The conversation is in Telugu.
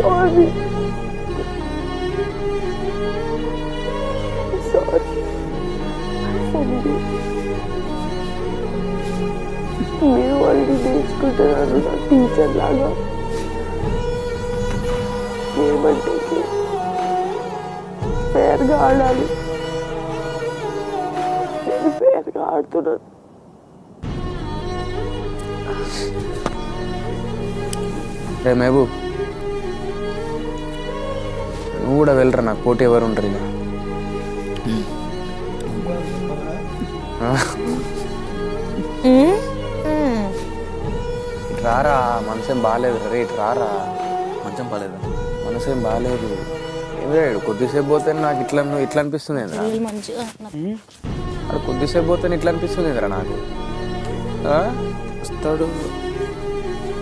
సారీ మీరు వాళ్ళని నేర్చుకుంటున్నారు నా టీచర్ లాగా ఏమంటే ఫేర్గా ఆడాలి నేను ఫేర్గా ఆడుతున్నాను రే మహబూబ్ నువ్వు కూడా వెళ్ళరా నాకు పోటీ ఎవరు ఉంటారు ఇక ఇటు రారా మనసేం బాగాలేదు రే ఇటు రారా మంచం బాగాలేదా మనసేం బాగాలేదు ఏం రాడు కొద్దిసేపు పోతే నాకు ఇట్లా అనిపిస్తుంది మంచిగా కొద్దిసేపు పోతే ఇట్లా అనిపిస్తుంది నాకు వస్తాడు